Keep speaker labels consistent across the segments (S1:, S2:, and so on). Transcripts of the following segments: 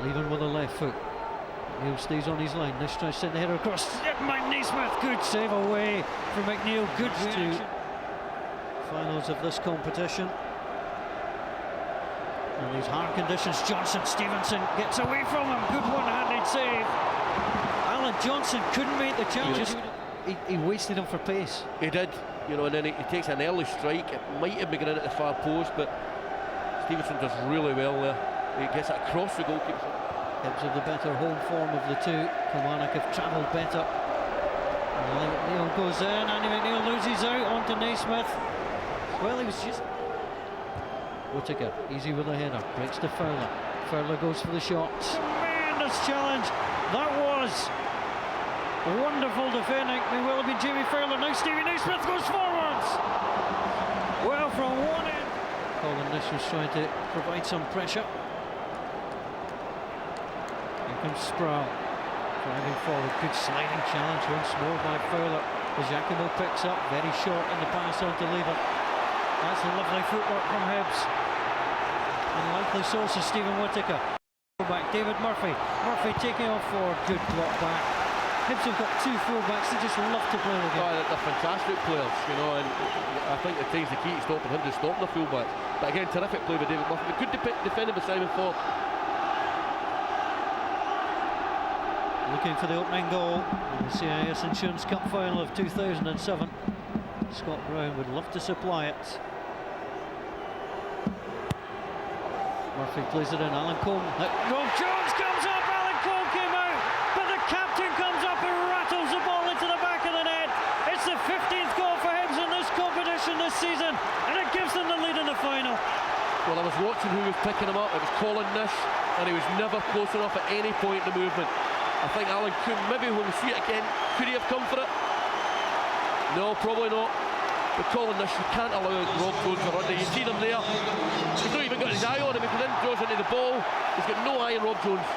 S1: Leaving with the left foot. Neil stays on his line. This tries to send the header across. Mike Naismith, good save away from McNeil. Good to finals of this competition. In these hard conditions, Stevenson gets away from him. Good one-handed save. Alan Johnson couldn't make the challenge. He wasted him for pace.
S2: He did, you know, and then he takes an early strike. It might have been going into the far post, but Stevenson does really well there. He gets it across the goalkeeper.
S1: Hibs of the better home form of the two. Kilmarnock have travelled better. McNeil goes in. Andy McNeil loses out onto Naismith. Well, he was just... Whittaker, easy with the header, breaks to Fowler. Fowler goes for the shot. Tremendous challenge. That was wonderful defending. May well have been Jamie Fowler. Now Stevie Naismith goes forwards. Well, from one end. Colin Nish was trying to provide some pressure. Here comes Sproul. Driving forward. Good sliding challenge once more by Fowler. As Giacomo picks up. Very short in the pass on to Lever. That's a lovely footwork from Hibs. Unlikely source is Stephen Whittaker. Back David Murphy. Murphy taking off forward. Good block back. Hibs have got two full-backs. They just love to play the game.
S2: Oh, they're fantastic players, you know, and I think at times the key to stopping him to stop the full-backs. But again, terrific play by David Murphy. Good defending by Simon Ford.
S1: Looking for the opening goal in the CIS Insurance Cup final of 2007. Scott Brown would love to supply it. Murphy plays it in. Alan Cole. Rob Jones comes up. Alan Cole came out, but the captain comes up and rattles the ball into the back of the net. It's the 15th goal for Hibs in this competition this season, and it gives them the lead in the final.
S2: Well, I was watching who was picking him up. It was Colin Nish, and he was never close enough at any point in the movement. I think Alan could, maybe when we see it again, could he have come for it? No, probably not. But Colin Nish, you can't allow Rob Jones to run there. You see them there. He's not even got his eye on him. He comes in, draws into the ball. He's got no eye on Rob Jones.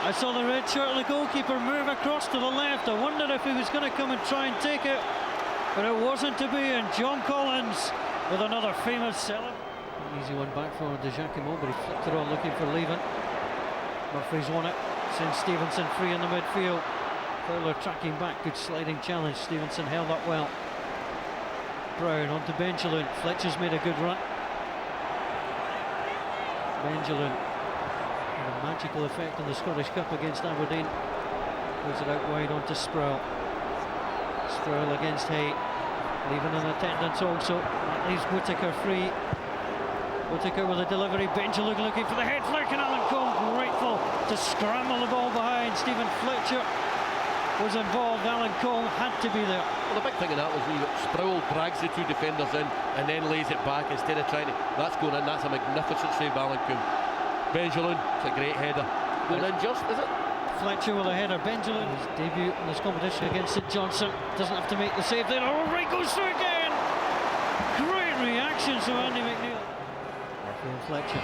S1: I saw the red shirt of the goalkeeper move across to the left. I wondered if he was going to come and try and take it, but it wasn't to be. And John Collins with another famous seller. Easy one back for De Giacomo, but he flicked it on looking for Leven. Murphy's won it. Sends Stevenson free in the midfield. Fowler tracking back. Good sliding challenge. Stevenson held up well. Brown onto Benjamin. Fletcher's made a good run. Benjamin had a magical effect in the Scottish Cup against Aberdeen. Puts it out wide onto Sproul. Sproul against Hay. Leaving in attendance also. That leaves Whittaker free. Whittaker with a delivery. Benjamin looking for the head flick, and Alan Cole grateful to scramble the ball behind. Stephen Fletcher was involved. Alan Cole had to be there.
S2: Well, the big thing in that was Sproul drags the two defenders in and then lays it back instead of trying to. That's going in. That's a magnificent save by Alan Cole. Benjamin, it's a great header. Going in just, is it?
S1: Fletcher with a header. Benjamin, his debut in this competition against St Johnstone, doesn't have to make the save there. Oh, right goes through again. Great reactions from Andy McNeil. Murphy and Fletcher.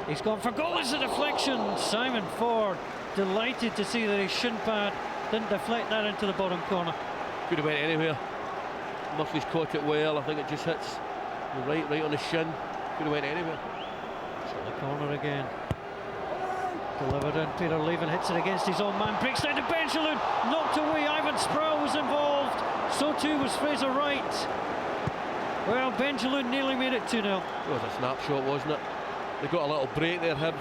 S1: He's gone for goal. It's a deflection. Simon Ford delighted to see that his shin pad didn't deflect that into the bottom corner.
S2: Could have went anywhere. Murphy's caught it well. I think it just hits right on the shin. Could have went anywhere.
S1: So the corner again. Delivered in. Peter Leven hits it against his own man. Breaks down to Benjamin. Knocked away. Ivan Sproul was involved. So too was Fraser Wright. Well, Benjamin nearly made it 2-0.
S2: It was a snapshot, wasn't it? They got a little break there, Hibs.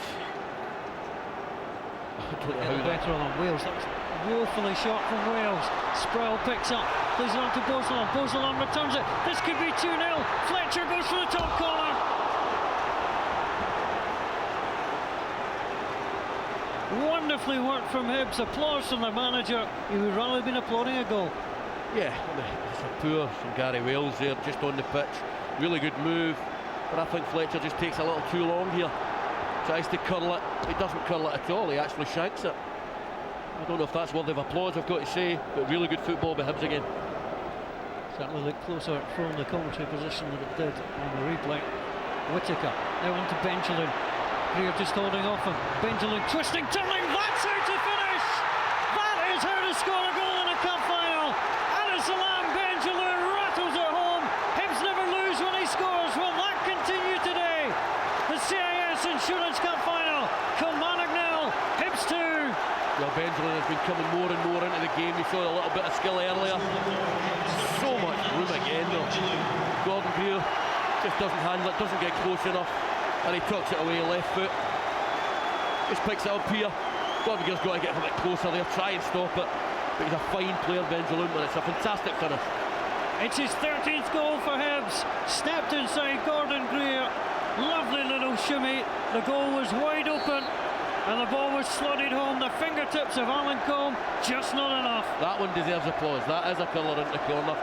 S2: I don't know how
S1: better on Wales. That was woefully shot from Wales. Sproul picks up, plays it on to Bozelan. Bozelan returns it. This could be 2-0. Fletcher goes for the top corner. Wonderfully worked from Hibs. Applause from their manager. He would rather have been applauding a goal.
S2: Yeah, it's a poor from Gary Wales there, just on the pitch. Really good move, but I think Fletcher just takes a little too long here. Tries to curl it. He doesn't curl it at all. He actually shanks it. I don't know if that's worthy of applause, I've got to say, but really good football by Hibs again.
S1: Certainly looked closer from the commentary position than it did on the replay. Whittaker now on to Benjamin. Greer just holding off him. Benjamin twisting, turning. That's how to finish. That is how to score a goal in a cup final. Salam Benjamin rattles it home. Hibs never lose when he scores. Will that continue today? The CIS Insurance Cup final. Kilmarnock 0,
S2: coming more and more into the game. You saw a little bit of skill earlier. So much room again though. Gordon Greer just doesn't handle it, doesn't get close enough, and he tucks it away left foot. Just picks it up here. Gordon Greer's got to get a bit closer there, try and stop it. But he's a fine player, Benjamin, and it's a fantastic finish.
S1: It's his 13th goal for Hibs. Stepped inside Gordon Greer. Lovely little shimmy. The goal was wide open, and the ball was slotted home. The fingertips of Alan Combe, just not enough.
S2: That one deserves applause. That is a colour into the corner.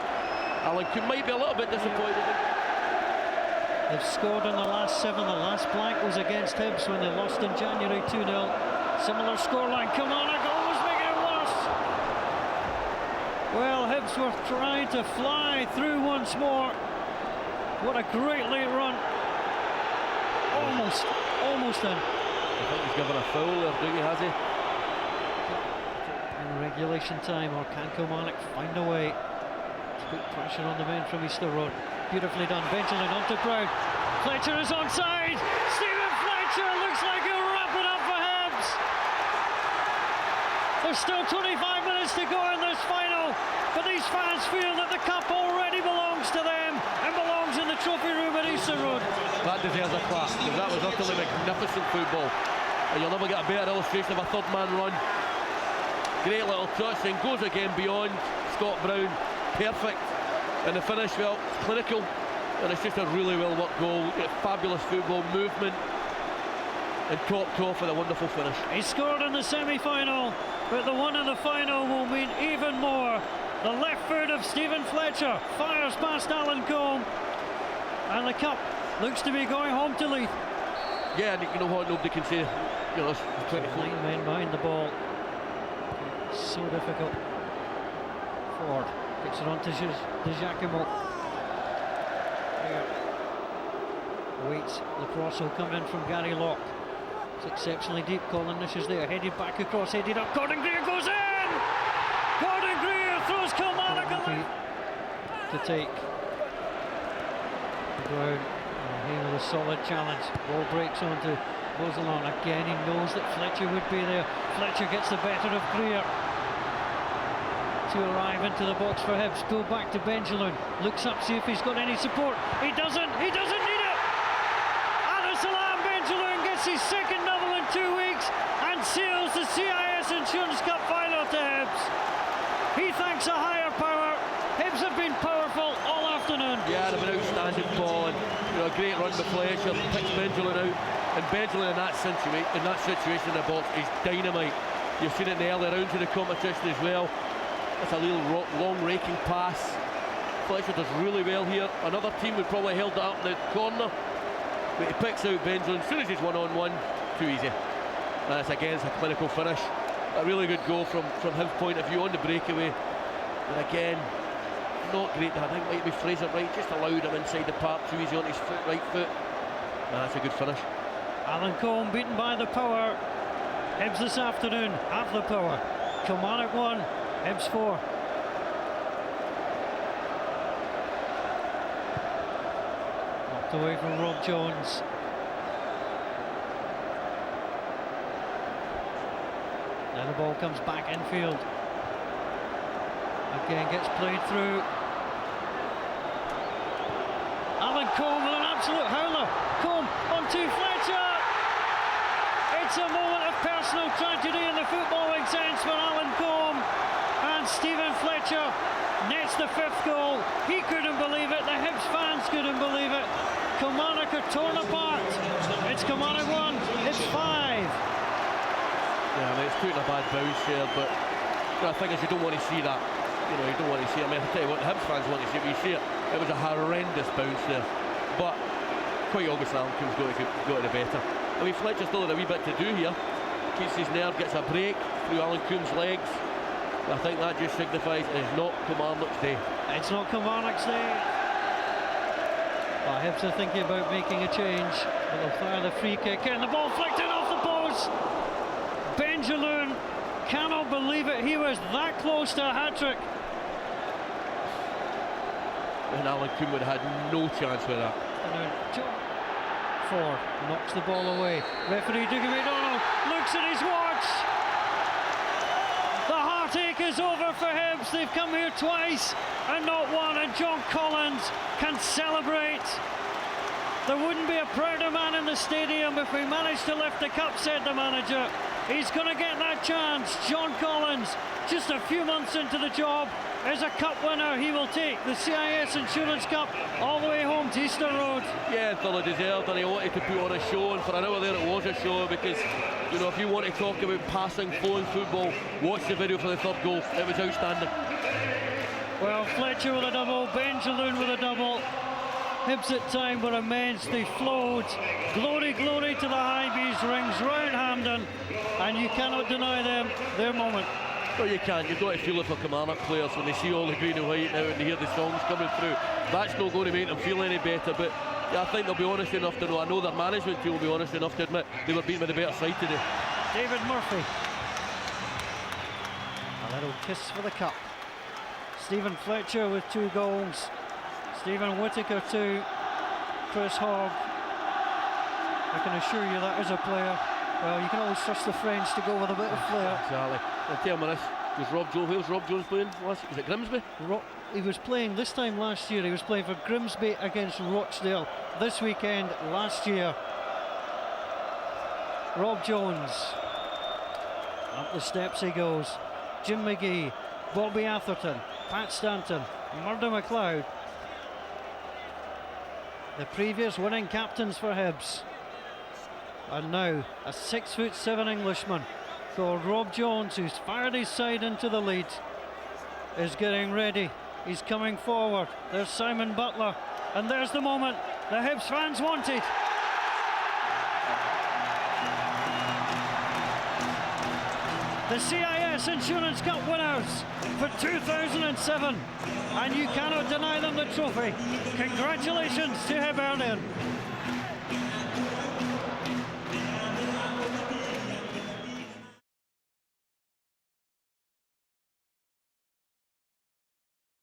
S2: Alan Combe might be a little bit disappointed.
S1: They've scored in the last 7. The last blank was against Hibs when they lost in January 2-0. Similar scoreline. Kilmarnock almost making it worse. Well, Hibs were trying to fly through once more. What a great late run. Almost in.
S2: I think he's given a foul there, Dougie, has he?
S1: In regulation time, or can Kilmarnock find a way to put pressure on the men from Easter Road? Beautifully done. Benjamin onto Brown. Fletcher is onside. Stephen Fletcher looks like he'll wrap it up for Hibs. There's still 25 minutes to go in this final, but these fans feel that the cup already belongs to them and belongs in the trophy room at Easter Road.
S2: That deserves a clap, because that was utterly magnificent football. And you'll never get a better illustration of a third-man run. Great little touch, and goes again beyond Scott Brown. Perfect. And the finish, well, it's clinical, and it's just a really well-worked goal. Fabulous football movement, and topped off with a wonderful finish.
S1: He scored in the semi-final, but the one in the final will mean even more. The left foot of Stephen Fletcher fires past Alan Combe, and the cup looks to be going home to Leith.
S2: Yeah, and you know what, nobody can say, you know, it's 24
S1: men behind the ball. So difficult. Ford gets it on to Giacomo. Waits, the cross will come in from Gary Locke. It's exceptionally deep. Colin Nish is there, headed back across, headed up. Gordon Greer goes in! Gordon Greer throws Kilmarnock to take. Brown, he with a solid challenge. Ball breaks onto Bozalon. Again, he knows that Fletcher would be there. Fletcher gets the better of Greer to arrive into the box for Hibs. Pull back to Benjamin. Looks up, see if he's got any support. He doesn't need it! Salam Benjamin gets his second double in 2 weeks and seals the CIS Insurance Cup final to Hibs. He thanks a higher power. Hibs have been powerful all afternoon.
S2: Yeah, they've been outstanding ball, and you know, a great run by Fletcher, picks Benjamin out, and Benjamin in that situation in the box is dynamite. You've seen it in the early rounds of the competition as well. It's a little long raking pass. Fletcher does really well here. Another team would probably held it up in the corner, but he picks out Benjamin as soon as he's one-on-one. Too easy. And it's again, it's a clinical finish. A really good goal from his point of view on the breakaway. And again, not great. I think might be Fraser Wright just allowed him inside the park too easy on his right foot. That's a good finish.
S1: Alan Combe beaten by the power. Hibs this afternoon, half the power. Kilmarnock 1, Hibs 4. Away from Rob Jones. Now the ball comes back infield. Again gets played through. Alan Combe with an absolute howler. Combe onto Fletcher. It's a moment of personal tragedy in the footballing sense for Alan Combe. And Stephen Fletcher nets the 5th goal. He couldn't believe it. The Hibs fans couldn't believe it. Kilmarnock are torn apart. It's Kilmarnock 1, it's 5.
S2: Yeah, I mean, it's putting a bad bounce here, but you know, the thing is, you don't want to see that. You know, you don't want to see it. I mean, I'll tell you what, the Hibs fans want to see it. When you see it, it was a horrendous bounce there. But quite obviously, Alan Coombs got to the better. I mean, Fletcher still had a wee bit to do here. Keeps his nerve, gets a break through Alan Coombs' legs. I think that just signifies it is not Kilmarnock's day.
S1: It's not Kilmarnock's day. Well, Hibs are thinking about making a change. They'll fire the free kick and the ball flicked in off the post. Benjamin cannot believe it. He was that close to a hat-trick.
S2: And Alan Coombs would have had no chance with that.
S1: Ford knocks the ball away. Referee Dougie McDonald looks at his watch. The take is over for Hibs. They've come here twice and not one, and John Collins can celebrate. There wouldn't be a prouder man in the stadium if we managed to lift the cup, said the manager. He's going to get that chance. John Collins, just a few months into the job, is a cup winner. He will take the CIS Insurance Cup all the way home to Easter Road.
S2: Yeah, thoroughly deserved, and he wanted to put on a show, and for an hour there it was a show, because, you know, if you want to talk about passing, flowing football, watch the video for the third goal. It was outstanding.
S1: Well, Fletcher with a double, Benjaloun with a double. Hibs at time were immense, they flowed. Glory, glory to the Hibees, rings round Hampden, and you cannot deny them their moment.
S2: No, you can't. You've got to feel it for Kilmarnock players when they see all the green and white now and they hear the songs coming through. That's not going to make them feel any better, but yeah, I think they'll be honest enough to know. I know their management team will be honest enough to admit they were beaten with the better side today.
S1: David Murphy. A little kiss for the cup. Stephen Fletcher with 2 goals. Stephen Whittaker 2. Chris Hogg. I can assure you that is a player. Well, you can always trust the French to go with a bit of flair.
S2: Exactly. I'll tell me this. Was Rob Jones? Where's Rob Jones playing? Was it Grimsby?
S1: He was playing this time last year. He was playing for Grimsby against Rochdale this weekend last year. Rob Jones. Up the steps he goes. Jim McGee, Bobby Atherton, Pat Stanton, Murdo McLeod. The previous winning captains for Hibs. And now a 6'7" Englishman called Rob Jones, who's fired his side into the lead, is getting ready. He's coming forward. There's Simon Butler, and there's the moment the Hibs fans wanted. The CIS Insurance Cup winners for 2007, and you cannot deny them the trophy. Congratulations to Hibernian.